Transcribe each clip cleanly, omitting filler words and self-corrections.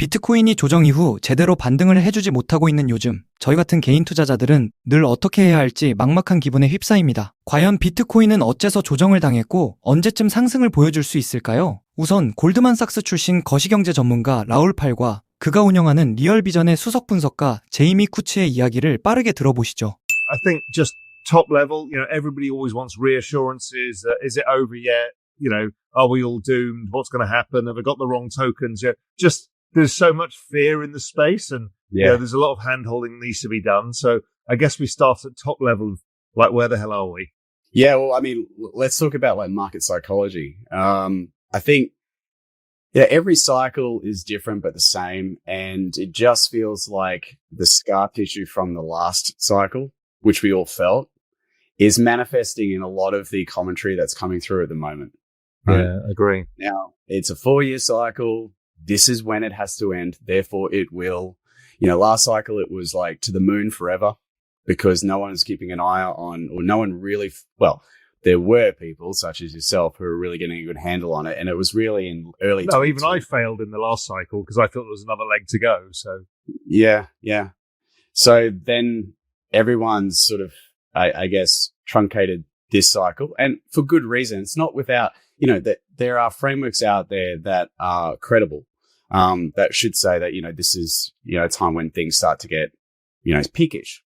비트코인이 조정 이후 제대로 반등을 해주지 못하고 있는 요즘, 저희 같은 개인 투자자들은 늘 어떻게 해야 할지 막막한 기분에 휩싸입니다. 과연 비트코인은 어째서 조정을 당했고 언제쯤 상승을 보여줄 수 있을까요? 우선 골드만삭스 출신 거시경제 전문가 라울 팔과 그가 운영하는 리얼비전의 수석 분석가 제이미 쿠츠의 이야기를 빠르게 들어보시죠. I think just top level, everybody always wants reassurances. Is it over yet? Are we all doomed? What's going to happen? Have I got the wrong tokens? Just there's so much fear in the space, and there's a lot of hand holding needs to be done. So I guess we start at top level, like where the hell are we? Yeah, well, I mean, let's talk about like market psychology. I think, every cycle is different but the same, and it just feels like the scar tissue from the last cycle, which we all felt, is manifesting in a lot of the commentary that's coming through at the moment. Right? Yeah, agree. Now, it's a 4-year cycle. This is when it has to end. Therefore, it will. Last cycle, it was like to the moon forever because no one is keeping an eye on, or no one really, there were people such as yourself who were really getting a good handle on it. And it was really in early. No, even I failed in the last cycle because I thought there was another leg to go. So, yeah. So then everyone's sort of, I guess, truncated this cycle, and for good reason. It's not without, that there are frameworks out there that are credible, that should say that, this is, a time when things start to get, peakish.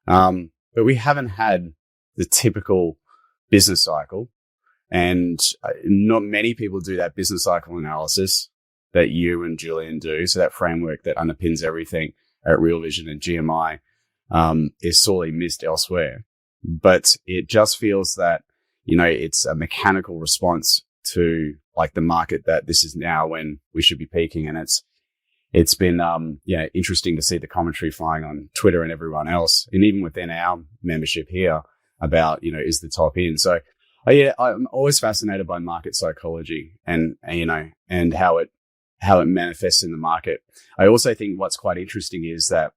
But we haven't had the typical business cycle, and not many people do that business cycle analysis that you and Julian do. So that framework that underpins everything at Real Vision and GMI, is sorely missed elsewhere. But it just feels that, it's a mechanical response to like the market that this is now when we should be peaking. And it's been, interesting to see the commentary flying on Twitter and everyone else. And even within our membership here about, is the top in. So, I'm always fascinated by market psychology and how it manifests in the market. I also think what's quite interesting is that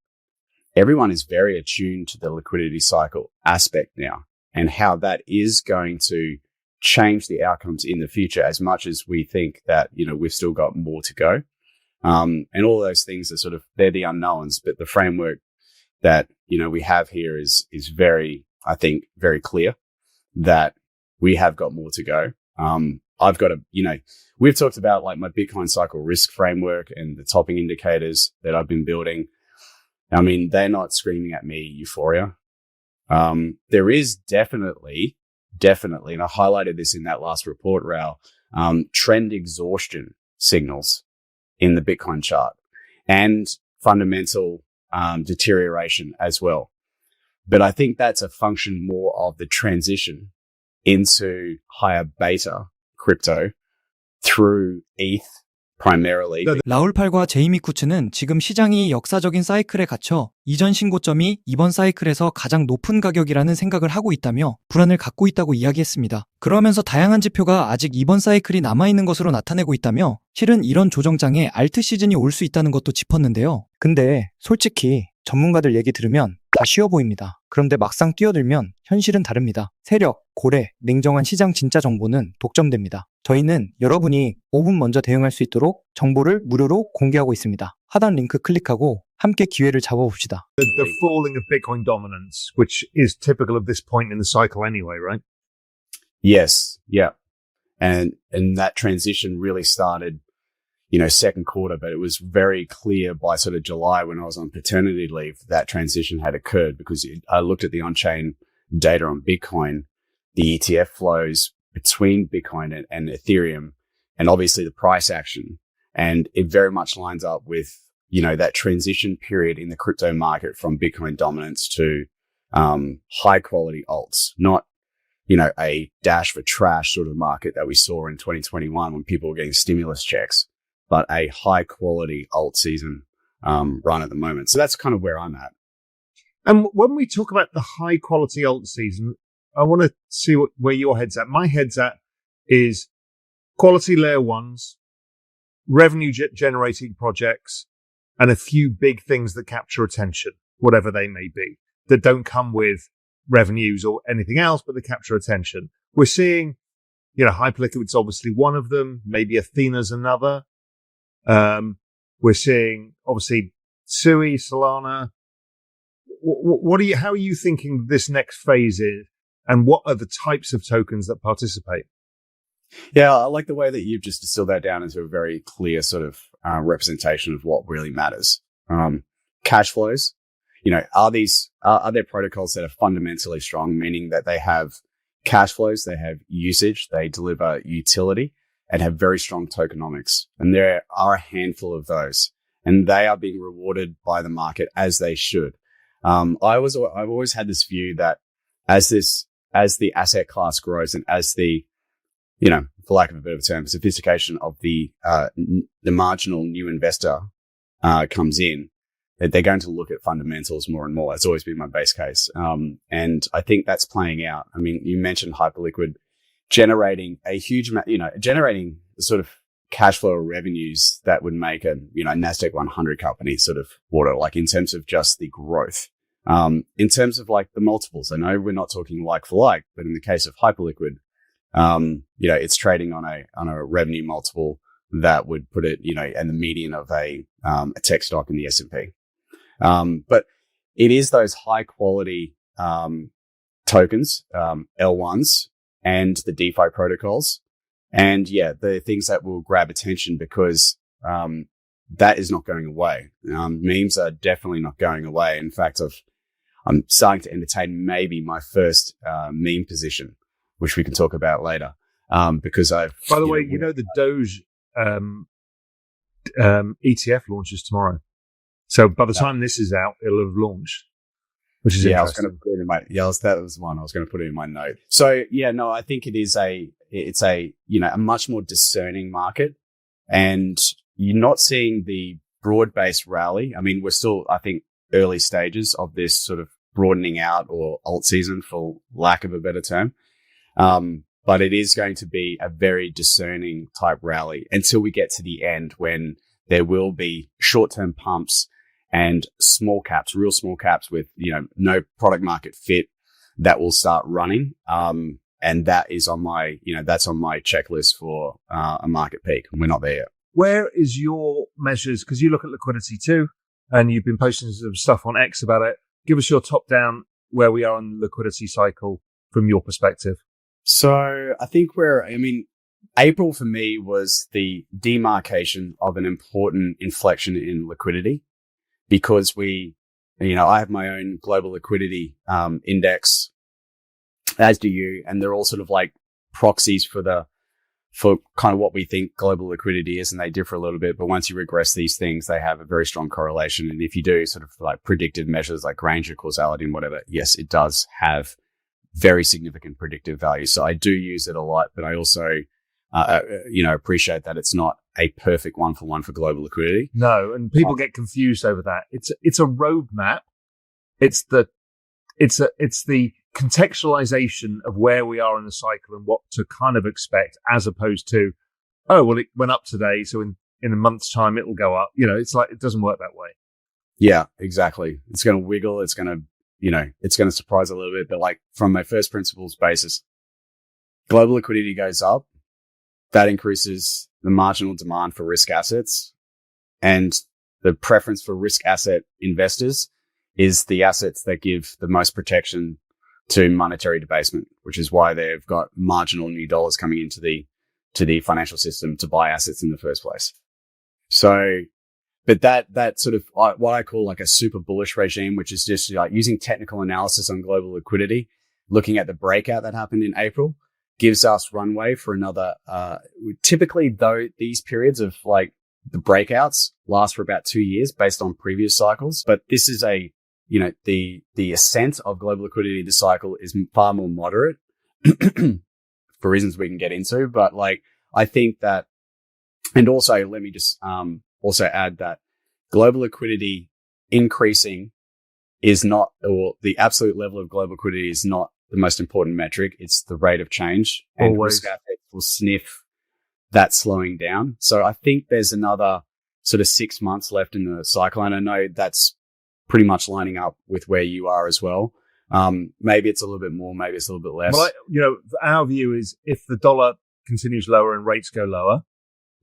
everyone is very attuned to the liquidity cycle aspect now and how that is going to change the outcomes in the future as much as we think that, we've still got more to go. And all those things are sort of, they're the unknowns, but the framework that, we have here is very, I think, very clear that we have got more to go. I've got we've talked about like my Bitcoin cycle risk framework and the topping indicators that I've been building. I mean, they're not screaming at me euphoria. There is definitely, and I highlighted this in that last report, Raoul, trend exhaustion signals in the Bitcoin chart and fundamental deterioration as well. But I think that's a function more of the transition into higher beta crypto through ETH primarily. 라울팔과 제이미 쿠츠는 지금 시장이 역사적인 사이클에 갇혀 이전 신고점이 이번 사이클에서 가장 높은 가격이라는 생각을 하고 있다며 불안을 갖고 있다고 이야기했습니다. 그러면서 다양한 지표가 아직 이번 사이클이 남아있는 것으로 나타내고 있다며 실은 이런 조정장에 알트 시즌이 올 수 있다는 것도 짚었는데요. 근데 솔직히 전문가들 얘기 들으면 다 쉬워 보입니다. 그런데 막상 뛰어들면 현실은 다릅니다. 세력, 고래, 냉정한 시장 진짜 정보는 독점됩니다. 저희는 여러분이 5분 먼저 대응할 수 있도록 정보를 무료로 공개하고 있습니다. 하단 링크 클릭하고 함께 기회를 잡아봅시다. The falling of Bitcoin dominance, which is typical of this point in the cycle anyway, right? Yes, yeah. And that transition really started, second quarter, but it was very clear by sort of July when I was on paternity leave that transition had occurred because I looked at the on-chain data on Bitcoin, the ETF flows between Bitcoin and Ethereum, and obviously the price action. And it very much lines up with, that transition period in the crypto market from Bitcoin dominance to high quality alts, not, a dash for trash sort of market that we saw in 2021 when people were getting stimulus checks, but a high quality alt season run at the moment. So that's kind of where I'm at. And when we talk about the high quality alt season, I want to see where your head's at. My head's at is quality layer ones, revenue generating projects, and a few big things that capture attention, whatever they may be, that don't come with revenues or anything else, but they capture attention. We're seeing, Hyperliquid's obviously one of them, maybe Athena's another. We're seeing obviously Sui, Solana. How are you thinking this next phase is, and what are the types of tokens that participate? Yeah, I like the way that you've just distilled that down into a very clear sort of representation of what really matters. Cash flows, are there protocols that are fundamentally strong, meaning that they have cash flows, they have usage, they deliver utility, and have very strong tokenomics. And there are a handful of those, and they are being rewarded by the market as they should. I've always had this view that as the asset class grows and as the, for lack of a better term, sophistication of the marginal new investor comes in, that they're going to look at fundamentals more and more. That's always been my base case. And I think that's playing out. I mean, you mentioned Hyperliquid generating a huge amount, generating the sort of cash flow revenues that would make a, NASDAQ 100 company sort of water, like in terms of just the growth. In terms of like the multiples, I know we're not talking like for like, but in the case of Hyperliquid, it's trading on a revenue multiple that would put it, in the median of a tech stock in the S&P. But it is those high quality, tokens, L1s and the DeFi protocols. And the things that will grab attention because, that is not going away. Memes are definitely not going away. In fact, I'm starting to entertain maybe my first, meme position, which we can talk about later. Because by the way, the Doge, ETF launches tomorrow. So by the time this is out, it'll have launched, which is interesting. I was going to put it in that was one I was going to put it in my note. So I think it's a much more discerning market, and you're not seeing the broad-based rally. I mean, we're still, I think, early stages of this sort of broadening out or alt season, for lack of a better term. But it is going to be a very discerning type rally until we get to the end, when there will be short-term pumps and real small caps with, no product market fit that will start running. And that is on my, that's on my checklist for a market peak. And we're not there yet. Where is your measures? Because you look at liquidity too, and you've been posting some stuff on X about it. Give us your top down where we are on the liquidity cycle from your perspective. So I think April for me was the demarcation of an important inflection in liquidity, because I have my own global liquidity index, as do you, and they're all sort of like proxies for kind of what we think global liquidity is, and they differ a little bit. But once you regress these things, they have a very strong correlation. And if you do sort of like predictive measures like Granger, causality, and whatever, yes, it does have very significant predictive value. So I do use it a lot, but I also, appreciate that it's not a perfect one-for-one for global liquidity. No, and people get confused over that. It's a roadmap. It's the contextualization of where we are in the cycle and what to kind of expect, as opposed to, it went up today, so in a month's time it'll go up. It's like, it doesn't work that way. Yeah, exactly. It's going to wiggle. It's going to, it's going to surprise a little bit. But like from my first principles basis, global liquidity goes up. That increases the marginal demand for risk assets, and the preference for risk asset investors is the assets that give the most protection to monetary debasement, which is why they've got marginal new dollars coming into the financial system to buy assets in the first place. So, but that sort of what I call like a super bullish regime, which is just like using technical analysis on global liquidity, looking at the breakout that happened in April, gives us runway for another, typically though these periods of like the breakouts last for about 2 years based on previous cycles. But this is the ascent of global liquidity this cycle is far more moderate for reasons we can get into. But like, I think that, and also let me just, also add that global liquidity increasing is not, or the absolute level of global liquidity is not the most important metric. It's the rate of change. And risk assets will sniff that slowing down. So I think there's another sort of 6 months left in the cycle. And I know that's pretty much lining up with where you are as well. Maybe it's a little bit more, maybe it's a little bit less. Well, our view is if the dollar continues lower and rates go lower,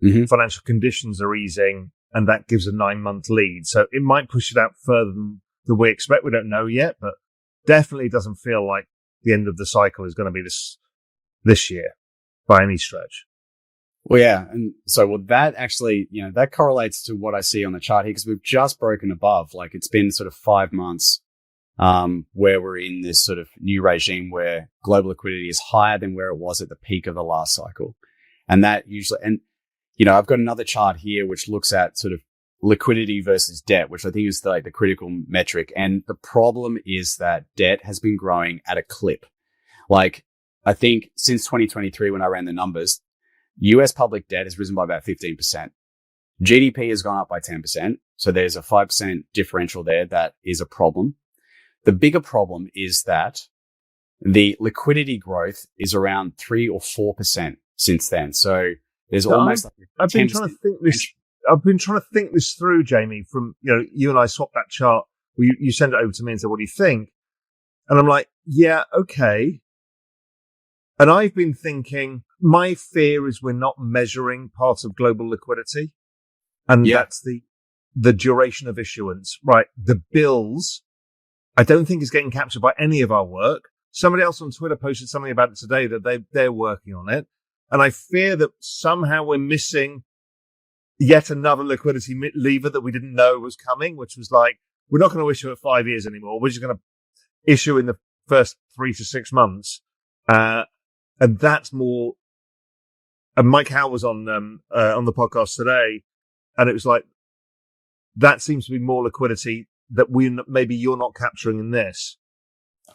financial conditions are easing, and that gives a 9-month lead. So it might push it out further than we expect. We don't know yet, but definitely doesn't feel like the end of the cycle is going to be this year by any stretch. Well, yeah. And so, that actually, that correlates to what I see on the chart here, because we've just broken above. Like, it's been sort of 5 months, where we're in this sort of new regime where global liquidity is higher than where it was at the peak of the last cycle. And that usually, I've got another chart here which looks at sort of liquidity versus debt, which I think is the critical metric. And the problem is that debt has been growing at a clip. Like, I think since 2023, when I ran the numbers, US public debt has risen by about 15%. GDP has gone up by 10%. So there's a 5% differential there. That is a problem. The bigger problem is that the liquidity growth is around 3 or 4% since then. So there's almost I've been trying to think this through, Jamie, from, you and I swapped that chart. You sent it over to me and said, what do you think? And I'm like, yeah, okay. And I've been thinking, my fear is we're not measuring part of global liquidity. And that's the duration of issuance, right? The bills, I don't think is getting captured by any of our work. Somebody else on Twitter posted something about it today that they're working on it. And I fear that somehow we're missing yet another liquidity lever that we didn't know was coming, which was like, we're not going to issue at 5 years anymore. We're just going to issue in the first 3 to 6 months. And that's more, and Mike Howe was on the podcast today, and it was like, that seems to be more liquidity that maybe you're not capturing in this.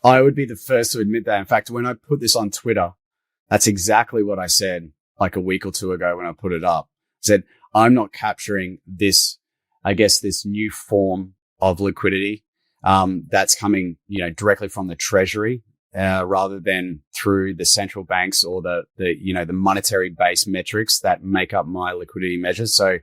I would be the first to admit that. In fact, when I put this on Twitter, that's exactly what I said like a week or two ago when I put it up. I said, I'm not capturing this, I guess, this new form of liquidity that's coming, directly from the Treasury rather than through the central banks or the monetary based metrics that make up my liquidity measures. So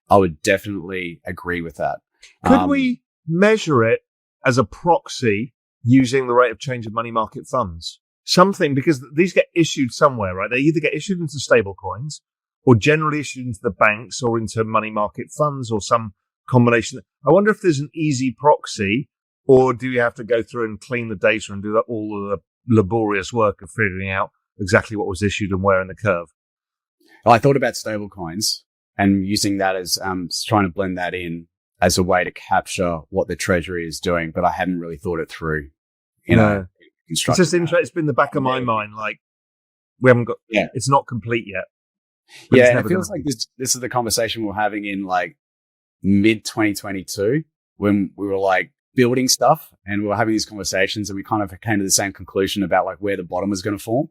I would definitely agree with that. Could we measure it as a proxy using the rate of change of money market funds? Something, because these get issued somewhere, right? They either get issued into stable coins or generally issued into the banks or into money market funds or some combination. I wonder if there's an easy proxy, or do you have to go through and clean the data and do all of the laborious work of figuring out exactly what was issued and where in the curve? I thought about stable coins and using that as trying to blend that in as a way to capture what the Treasury is doing, but I hadn't really thought it through. It's just interesting. It's been in the back of my mind. Like, we haven't got, it's not complete yet. Yeah, it feels like this is the conversation we're having in like mid 2022 when we were like building stuff and we were having these conversations and we kind of came to the same conclusion about like where the bottom was going to form.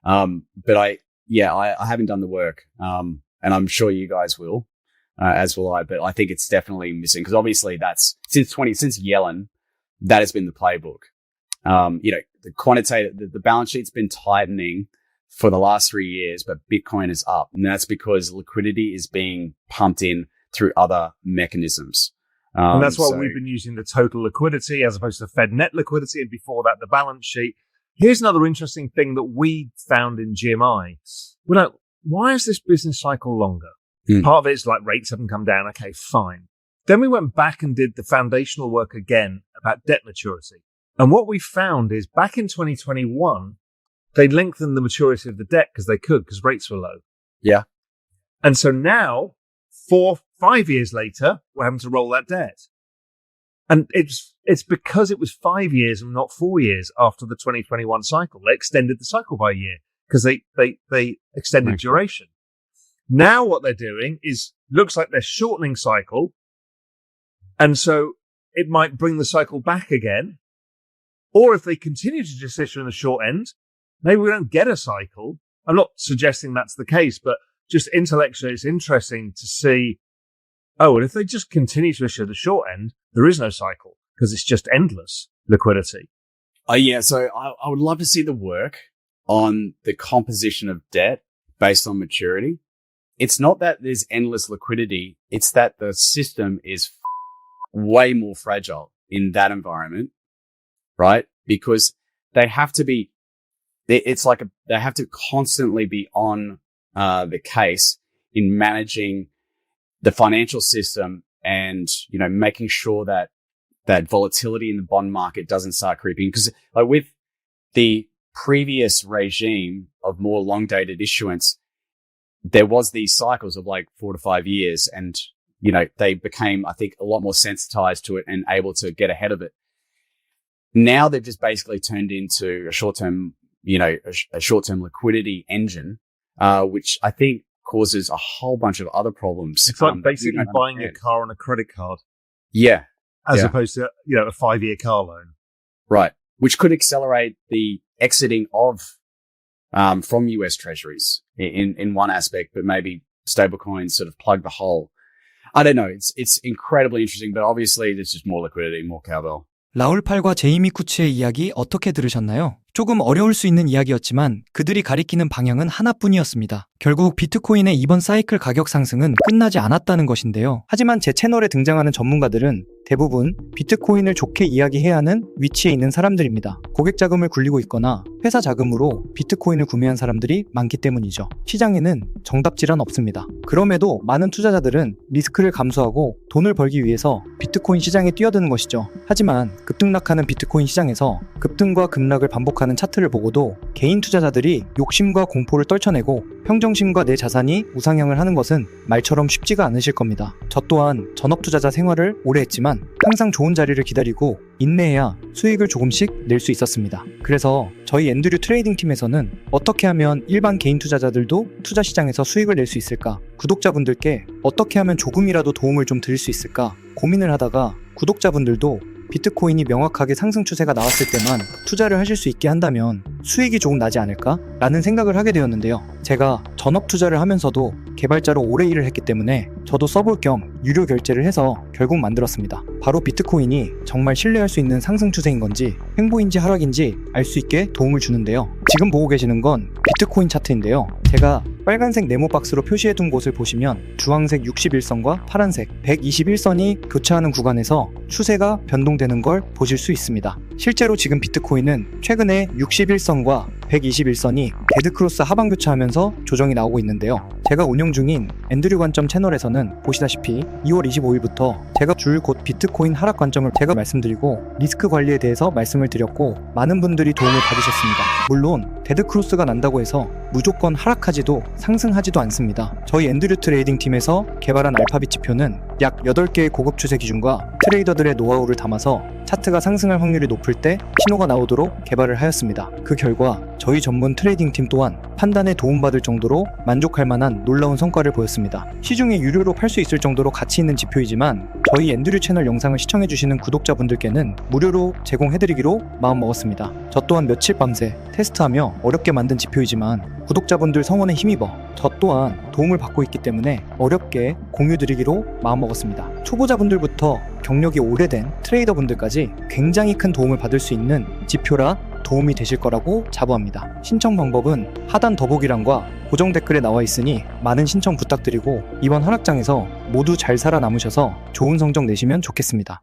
But I haven't done the work. And I'm sure you guys will, as will I, but I think it's definitely missing because obviously that's since Yellen, that has been the playbook. The quantitative, the balance sheet's been tightening for the last 3 years, but Bitcoin is up. And that's because liquidity is being pumped in through other mechanisms. And that's why we've been using the total liquidity as opposed to Fed net liquidity. And before that, the balance sheet. Here's another interesting thing that we found in GMI. We're like, why is this business cycle longer? Part of it is like rates haven't come down. Okay, fine. Then we went back and did the foundational work again about debt maturity. And what we found is back in 2021, they lengthened the maturity of the debt because rates were low. Yeah. And so now, 4-5 years later, we're having to roll that debt. And it's because it was 5 years and not 4 years after the 2021 cycle. They extended the cycle by a year because they extended duration. Now what they're doing is looks like they're shortening cycle. And so it might bring the cycle back again. Or if they continue to just issue in the short end, maybe we don't get a cycle. I'm not suggesting that's the case, but just intellectually, it's interesting to see, and if they just continue to issue the short end, there is no cycle because it's just endless liquidity. So I would love to see the work on the composition of debt based on maturity. It's not that there's endless liquidity. It's that the system is way more fragile in that environment. Right? Because they have to be, they have to constantly be on the case in managing the financial system and, making sure that volatility in the bond market doesn't start creeping. Because like with the previous regime of more long dated issuance, there was these cycles of like 4 to 5 years, and, they became, I think, a lot more sensitized to it and able to get ahead of it. Now they've just basically turned into a short-term, a short-term liquidity engine, which I think causes a whole bunch of other problems. It's like basically buying a car on a credit card. Yeah. As opposed to, a 5-year car loan. Right. Which could accelerate the exiting of, from US treasuries in one aspect, but maybe stablecoins sort of plug the hole. I don't know. It's incredibly interesting, but obviously there's just more liquidity, more cowbell. 라울 팔과 제이미 쿠츠의 이야기 어떻게 들으셨나요? 조금 어려울 수 있는 이야기였지만 그들이 가리키는 방향은 하나뿐이었습니다. 결국 비트코인의 이번 사이클 가격 상승은 끝나지 않았다는 것인데요. 하지만 제 채널에 등장하는 전문가들은 대부분 비트코인을 좋게 이야기해야 하는 위치에 있는 사람들입니다. 고객 자금을 굴리고 있거나 회사 자금으로 비트코인을 구매한 사람들이 많기 때문이죠. 시장에는 정답질은 없습니다. 그럼에도 많은 투자자들은 리스크를 감수하고 돈을 벌기 위해서 비트코인 시장에 뛰어드는 것이죠. 하지만 급등락하는 비트코인 시장에서 급등과 급락을 반복하는 차트를 보고도 개인 투자자들이 욕심과 공포를 떨쳐내고 평정심과 내 자산이 우상향을 하는 것은 말처럼 쉽지가 않으실 겁니다. 저 또한 전업 투자자 생활을 오래 했지만 항상 좋은 자리를 기다리고 인내해야 수익을 조금씩 낼 수 있었습니다. 그래서 저희 앤드류 트레이딩 팀에서는 어떻게 하면 일반 개인 투자자들도 투자 시장에서 수익을 낼 수 있을까? 구독자분들께 어떻게 하면 조금이라도 도움을 좀 드릴 수 있을까? 고민을 하다가 구독자분들도 비트코인이 명확하게 상승 추세가 나왔을 때만 투자를 하실 수 있게 한다면 수익이 조금 나지 않을까? 라는 생각을 하게 되었는데요. 제가 전업 투자를 하면서도 개발자로 오래 일을 했기 때문에 저도 써볼 겸 유료 결제를 해서 결국 만들었습니다. 바로 비트코인이 정말 신뢰할 수 있는 상승 추세인 건지 횡보인지 하락인지 알 수 있게 도움을 주는데요. 지금 보고 계시는 건 비트코인 차트인데요. 제가 빨간색 네모 박스로 표시해둔 곳을 보시면 주황색 61선과 파란색 121선이 교차하는 구간에서 추세가 변동되는 걸 보실 수 있습니다. 실제로 지금 비트코인은 최근에 61선과 121선이 데드크로스 하방 교차하면서 조정이 나오고 있는데요. 제가 운영 중인 앤드류 관점 채널에서는 보시다시피 2월 25일부터 제가 줄 곧 비트코인 하락 관점을 제가 말씀드리고 리스크 관리에 대해서 말씀을 드렸고 많은 분들이 도움을 받으셨습니다. 물론 데드크로스가 난다고 해서 무조건 하락하지도 상승하지도 않습니다. 저희 앤드류 트레이딩 팀에서 개발한 알파빗 지표는 약 8개의 고급 추세 기준과 트레이더들의 노하우를 담아서 차트가 상승할 확률이 높을 때 신호가 나오도록 개발을 하였습니다. 그 결과 저희 전문 트레이딩 팀 또한 판단에 도움받을 정도로 만족할 만한 놀라운 성과를 보였습니다. 시중에 유료로 팔 수 있을 정도로 가치 있는 지표이지만 저희 앤드류 채널 영상을 시청해주시는 구독자분들께는 무료로 제공해드리기로 마음먹었습니다. 저 또한 며칠 밤새 테스트하며 어렵게 만든 지표이지만 구독자분들 성원에 힘입어 저 또한 도움을 받고 있기 때문에 어렵게 공유드리기로 마음먹었습니다. 초보자분들부터 경력이 오래된 트레이더분들까지 굉장히 큰 도움을 받을 수 있는 지표라 도움이 되실 거라고 자부합니다. 신청 방법은 하단 더보기란과 고정 댓글에 나와 있으니 많은 신청 부탁드리고 이번 하락장에서 모두 잘 살아남으셔서 좋은 성적 내시면 좋겠습니다.